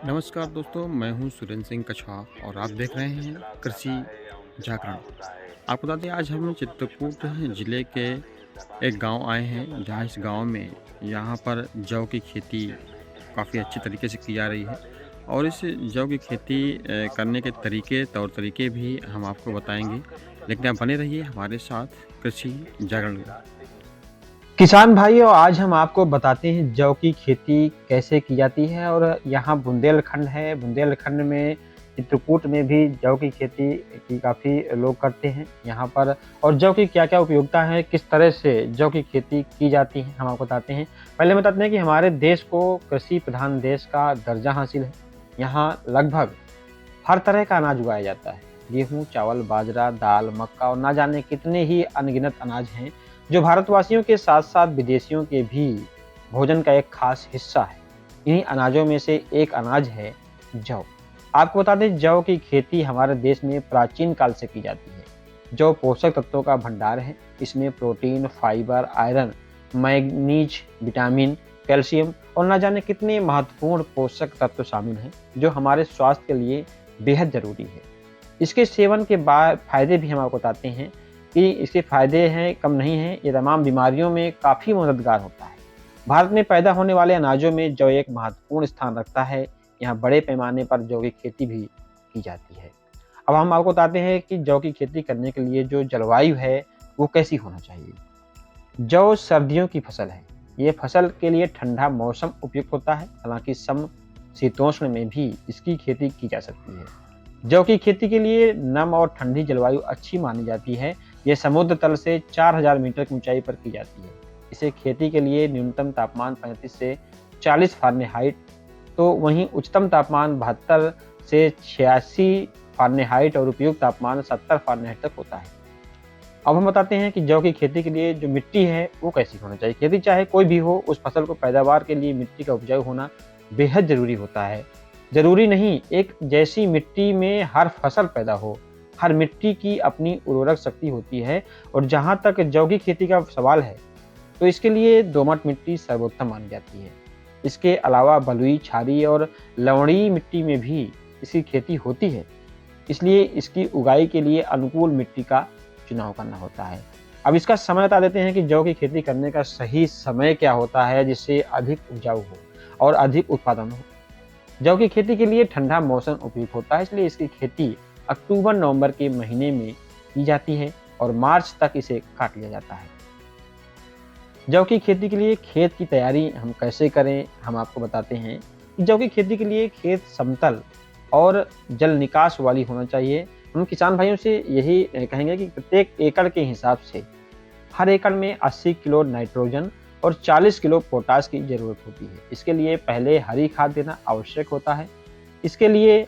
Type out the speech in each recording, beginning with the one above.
नमस्कार दोस्तों, मैं हूं सुरेंद्र सिंह कछवा और आप देख रहे हैं कृषि जागरण। आपको बता दें, आज हम चित्रकूट ज़िले के एक गांव आए हैं, जहां इस गांव में यहाँ पर जौ की खेती काफ़ी अच्छी तरीके से की जा रही है। और इस जौ की खेती करने के तौर तरीके भी हम आपको बताएंगे। लेकिन आप बने रहिए हमारे साथ कृषि जागरण में। किसान भाइयों, आज हम आपको बताते हैं जौ की खेती कैसे की जाती है। और यहाँ बुंदेलखंड है, बुंदेलखंड में चित्रकूट में भी जौ की खेती की काफ़ी लोग करते हैं यहाँ पर। और जौ की क्या-क्या उपयोगिता है, किस तरह से जौ की खेती की जाती है, हम आपको बताते हैं। पहले बताते हैं कि हमारे देश को कृषि प्रधान देश का दर्जा हासिल है। यहाँ लगभग हर तरह का अनाज उगाया जाता है। गेहूँ, चावल, बाजरा, दाल, मक्का और ना जाने कितने ही अनगिनत अनाज हैं, जो भारतवासियों के साथ-साथ विदेशियों के भी भोजन का एक खास हिस्सा है। इन्हीं अनाजों में से एक अनाज है जौ। आपको बता दें, जौ की खेती हमारे देश में प्राचीन काल से की जाती है। जौ पोषक तत्वों का भंडार है। इसमें protein, fibre, iron, manganese, vitamin, calcium और ना जाने कितने महत्वपूर्ण पोषक तत्व शामिल हैं, जो हमारे स्वास्थ्य के लिए बेहद ज़रूरी है। इसके सेवन के बाद फ़ायदे भी हम आपको बताते हैं कि इसके फ़ायदे हैं, कम नहीं हैं। ये तमाम बीमारियों में काफ़ी मददगार होता है। भारत में पैदा होने वाले अनाजों में जौ एक महत्वपूर्ण स्थान रखता है। यहाँ बड़े पैमाने पर जौ की खेती भी की जाती है। अब हम आपको बताते हैं कि जौ की खेती करने के लिए जो जलवायु है, वो कैसी होना चाहिए। जौ सर्दियों की फसल है। ये फसल के लिए ठंडा मौसम उपयुक्त होता है, हालांकि समशीतोष्ण में भी इसकी खेती की जा सकती है। जौ की खेती के लिए नम और ठंडी जलवायु अच्छी मानी जाती है। ये समुद्र तल से 4000 मीटर की ऊंचाई पर की जाती है। इसे खेती के लिए न्यूनतम तापमान 35 से 40 फ़ारेनहाइट, तो वहीं उच्चतम तापमान 72 से 86 फ़ारेनहाइट और उपयुक्त तापमान 70 फ़ारेनहाइट तक होता है। अब हम बताते हैं कि जौ की खेती के लिए जो मिट्टी है, वो कैसी होना चाहिए। खेती चाहे कोई भी हो, उस फसल को पैदावार के लिए मिट्टी का उपजाऊ होना बेहद ज़रूरी होता है। ज़रूरी नहीं एक जैसी मिट्टी में हर फसल पैदा हो। हर मिट्टी की अपनी उर्वरक शक्ति होती है। और जहाँ तक जौ की खेती का सवाल है, तो इसके लिए दोमट मिट्टी सर्वोत्तम मानी जाती है। इसके अलावा बलुई, क्षारीय और लवणीय मिट्टी में भी इसकी खेती होती है। इसलिए इसकी उगाई के लिए अनुकूल मिट्टी का चुनाव करना होता है। अब इसका समय बता देते हैं कि जौ की खेती करने का सही समय क्या होता है, जिससे अधिक उपजाऊ हो और अधिक उत्पादन हो। जौ की खेती के लिए ठंडा मौसम उपयुक्त होता है, इसलिए इसकी खेती अक्टूबर-नवंबर के महीने में की जाती है और मार्च तक इसे काट लिया जाता है। जौ की खेती के लिए खेत की तैयारी हम कैसे करें, हम आपको बताते हैं कि जौ की खेती के लिए खेत समतल और जल निकास वाली होना चाहिए। हम किसान भाइयों से यही कहेंगे कि प्रत्येक एकड़ के हिसाब से हर एकड़ में 80 किलो नाइट्रोजन और 40 किलो पोटाश की जरूरत होती है। इसके लिए पहले हरी खाद देना आवश्यक होता है। इसके लिए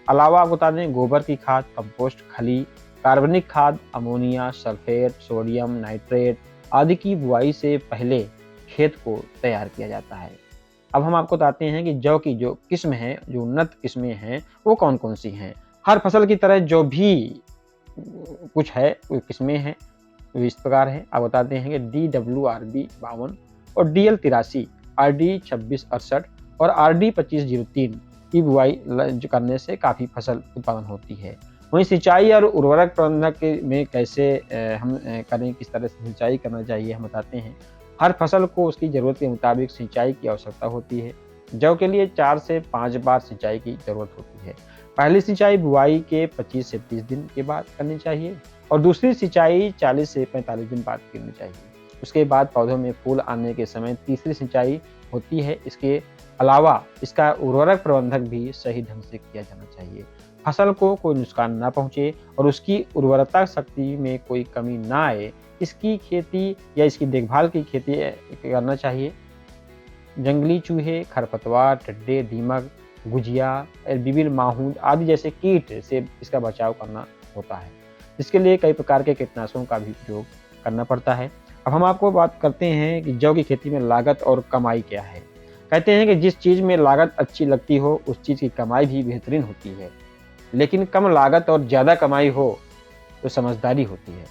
अलावा आप बता दें, गोबर की खाद, कंपोस्ट खली, कार्बनिक खाद, अमोनिया, सल्फेट, सोडियम नाइट्रेट आदि की बुआई से पहले खेत को तैयार किया जाता है। अब हम आपको बताते हैं कि जौ की जो किस्म है, जो उन्नत किस्में हैं, वो कौन कौन सी हैं। हर फसल की तरह जो भी कुछ है, वो किस्में हैं, इस प्रकार है। आप बताते हैं कि DWRB 52 और DL 83, RD 2668 और RD 2503 की बुआई करने से काफ़ी फसल उत्पादन होती है। वहीं सिंचाई और उर्वरक प्रबंधन में कैसे हम करें, किस तरह से सिंचाई करना चाहिए, हम बताते हैं। हर फसल को उसकी ज़रूरत के मुताबिक सिंचाई की आवश्यकता होती है। जौ के लिए 4 से 5 बार सिंचाई की ज़रूरत होती है। पहली सिंचाई बुआई के 25 से 30 दिन के बाद करनी चाहिए और दूसरी सिंचाई 40 से 45 दिन बाद करनी चाहिए। उसके बाद पौधों में फूल आने के समय तीसरी सिंचाई होती है। इसके अलावा इसका उर्वरक प्रबंधन भी सही ढंग से किया जाना चाहिए। फसल को कोई नुकसान ना पहुंचे और उसकी उर्वरता शक्ति में कोई कमी ना आए, इसकी खेती या इसकी देखभाल की खेती करना चाहिए। जंगली चूहे, खरपतवार, टिड्डे, दीमक, गुजिया, विभिन्न माहूद आदि जैसे कीट से इसका बचाव करना होता है। इसके लिए कई प्रकार के कीटनाशकों का भी उपयोग करना पड़ता है। अब हम आपको बात करते हैं कि जौ की खेती में लागत और कमाई क्या है। कहते हैं कि जिस चीज़ में लागत अच्छी लगती हो, उस चीज़ की कमाई भी बेहतरीन होती है। लेकिन कम लागत और ज़्यादा कमाई हो तो समझदारी होती है।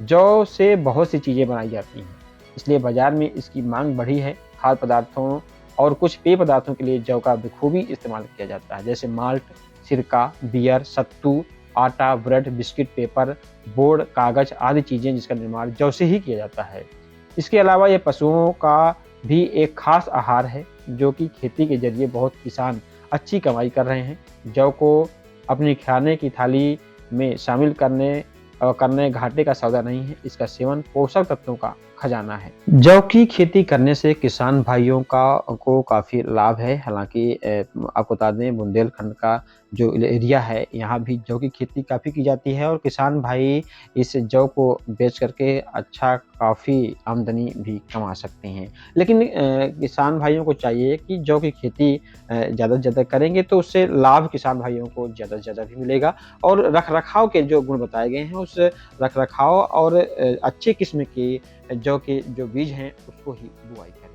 जौ से बहुत सी चीज़ें बनाई जाती हैं, इसलिए बाजार में इसकी मांग बढ़ी है। खाद्य पदार्थों और कुछ पेय पदार्थों के लिए जौ का बखूबी इस्तेमाल किया जाता है, जैसे माल्ट, सिरका, बियर, सत्तू, आटा, ब्रेड, बिस्किट, पेपर, बोर्ड, कागज आदि चीज़ें जिसका निर्माण जौ से ही किया जाता है। इसके अलावा ये पशुओं का भी एक खास आहार है, जो कि खेती के जरिए बहुत किसान अच्छी कमाई कर रहे हैं। जौ को अपनी खाने की थाली में शामिल करने घाटे का सौदा नहीं है। इसका सेवन पोषक तत्वों का खजाना है। जौ की खेती करने से किसान भाइयों को काफ़ी लाभ है। हालाँकि आपको बता दें, बुंदेलखंड का जो एरिया है, यहाँ भी जौ की खेती काफ़ी की जाती है और किसान भाई इस जौ को बेच करके काफ़ी आमदनी भी कमा सकते हैं। लेकिन किसान भाइयों को चाहिए कि जौ की खेती ज़्यादा से ज़्यादा करेंगे तो उससे लाभ किसान भाइयों को ज़्यादा से ज़्यादा भी मिलेगा। और रख-रखाव के जो गुण बताए गए हैं, उस रख-रखाव और अच्छी किस्म की जौ के जो बीज हैं उसको ही बुआई करें।